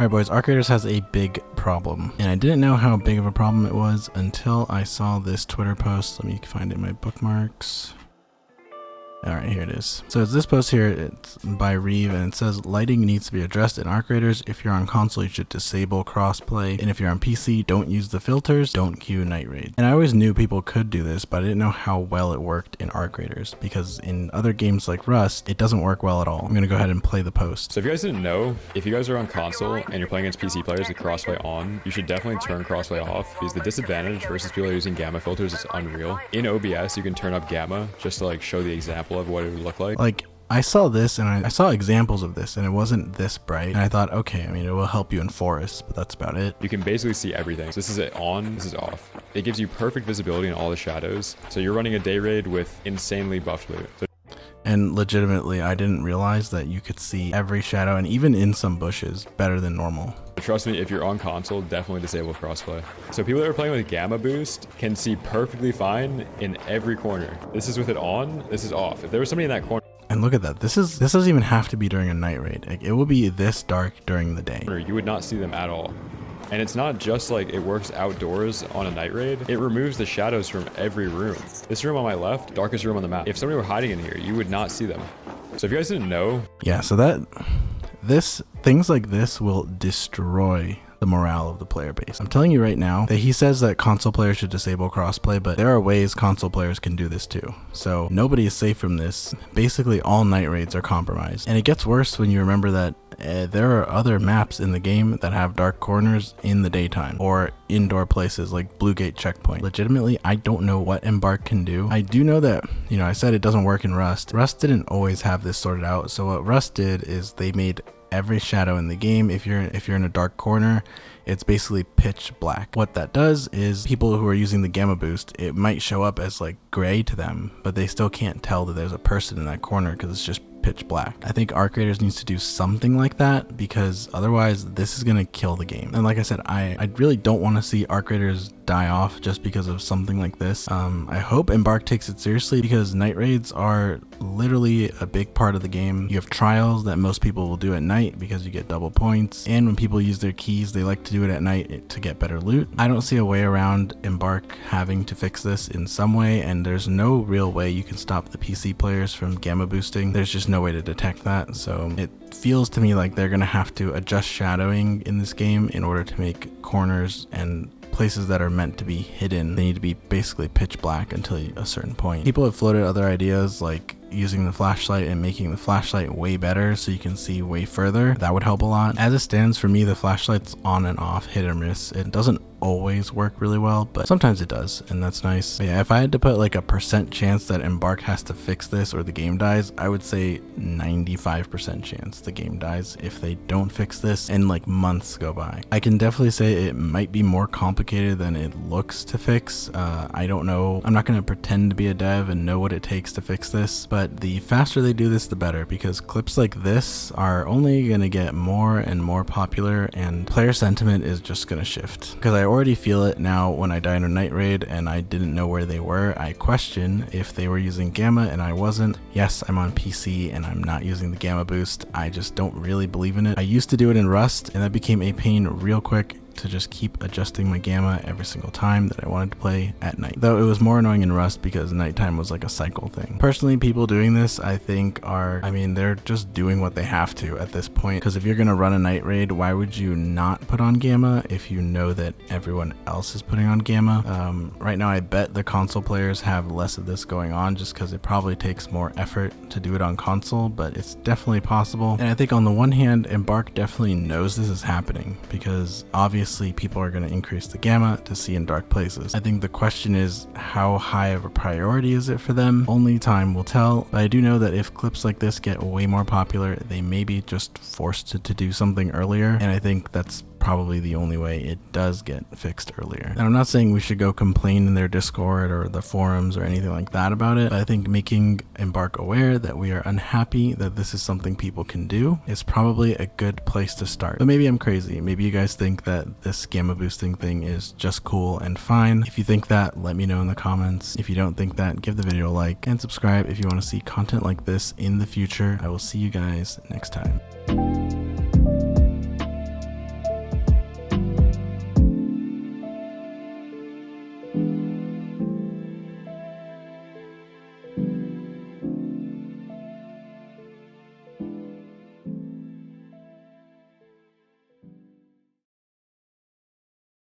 Alright boys, ArcRaiders has a big problem, and I didn't know how big of a problem it was until I saw this Twitter post. Let me find it in my bookmarks. Alright, here it is. So it's this post here, it's by Reeve, and it says lighting needs to be addressed in ArcRaiders. If you're on console, you should disable crossplay, and if you're on PC, don't use the filters, don't queue night raid. And I always knew people could do this, but I didn't know how well it worked in ArcRaiders, because in other games like Rust, it doesn't work well at all. I'm gonna go ahead and play the post. So if you guys didn't know, if you guys are on console and you're playing against PC players with crossplay on, you should definitely turn crossplay off, because the disadvantage versus people using gamma filters is unreal. In OBS, you can turn up gamma just to like show the example of what it would look like. Like, I saw this and I saw examples of this and it wasn't this bright, and I thought, okay, I mean, it will help you in forests, but that's about it. You can basically see everything. So this is it on, this is off. It gives you perfect visibility in all the shadows. So you're running a day raid with insanely buffed loot. And legitimately, I didn't realize that you could see every shadow, and even in some bushes, better than normal. Trust me, if you're on console, definitely disable crossplay. So people that are playing with gamma boost can see perfectly fine in every corner. This is with it on, this is off. If there was somebody in that corner, and look at that, this doesn't even have to be during a night raid. Like, it will be this dark during the day. you would not see them at all. And it's not just like it works outdoors on a night raid, it removes the shadows from every room. This room on my left, darkest room on the map. If somebody were hiding in here, you would not see them. So if you guys didn't know. Yeah, so things like this will destroy the morale of the player base. I'm telling you right now that he says that console players should disable crossplay, but there are ways console players can do this too. So nobody is safe from this. Basically all night raids are compromised. And it gets worse when you remember that there are other maps in the game that have dark corners in the daytime, or indoor places like Blue Gate Checkpoint. Legitimately, I don't know what Embark can do. I do know that, you know, I said it doesn't work in Rust. Rust didn't always have this sorted out. So what Rust did is they made every shadow in the game, if you're in a dark corner, it's basically pitch black. What that does is people who are using the gamma boost, it might show up as like gray to them, but they still can't tell that there's a person in that corner because it's just pitch black. I think ArcRaiders needs to do something like that, because otherwise this is gonna kill the game. And like I said, I really don't want to see ArcRaiders die off just because of something like this. I hope Embark takes it seriously, because night raids are literally a big part of the game. You have trials that most people will do at night because you get double points, and when people use their keys, they like to do it at night to get better loot. I don't see a way around Embark having to fix this in some way, and there's no real way you can stop the PC players from gamma boosting. There's just no way to detect that. So it feels to me like they're gonna have to adjust shadowing in this game in order to make corners and places that are meant to be hidden, they need to be basically pitch black until a certain point. People have floated other ideas like using the flashlight and making the flashlight way better so you can see way further. That would help a lot. As it stands, for me, the flashlight's on and off, hit or miss. It doesn't always work really well, but sometimes it does, and that's nice. But yeah, if I had to put like a % chance that Embark has to fix this or the game dies, I would say 95% chance the game dies if they don't fix this and like months go by. I can definitely say it might be more complicated than it looks to fix. I don't know. I'm not going to pretend to be a dev and know what it takes to fix this, but the faster they do this, the better, because clips like this are only going to get more and more popular, and player sentiment is just going to shift. Because I already feel it now when I die in a night raid and I didn't know where they were. I question if they were using gamma and I wasn't. Yes, I'm on PC and I'm not using the gamma boost. I just don't really believe in it. I used to do it in Rust, and that became a pain real quick to just keep adjusting my gamma every single time that I wanted to play at night. Though it was more annoying in Rust because nighttime was like a cycle thing. Personally, people doing this, I think they're just doing what they have to at this point, because if you're gonna run a night raid, why would you not put on gamma if you know that everyone else is putting on gamma? Right now, I bet the console players have less of this going on just because it probably takes more effort to do it on console, but it's definitely possible. And I think on the one hand, Embark definitely knows this is happening, because obviously people are going to increase the gamma to see in dark places. I think the question is, how high of a priority is it for them? Only time will tell, but I do know that if clips like this get way more popular, they may be just forced to do something earlier, and I think that's probably the only way it does get fixed earlier. And I'm not saying we should go complain in their Discord or the forums or anything like that about it, but I think making Embark aware that we are unhappy that this is something people can do is probably a good place to start. But maybe I'm crazy. Maybe you guys think that this gamma boosting thing is just cool and fine. If you think that, let me know in the comments. If you don't think that, give the video a like and subscribe if you want to see content like this in the future. I will see you guys next time.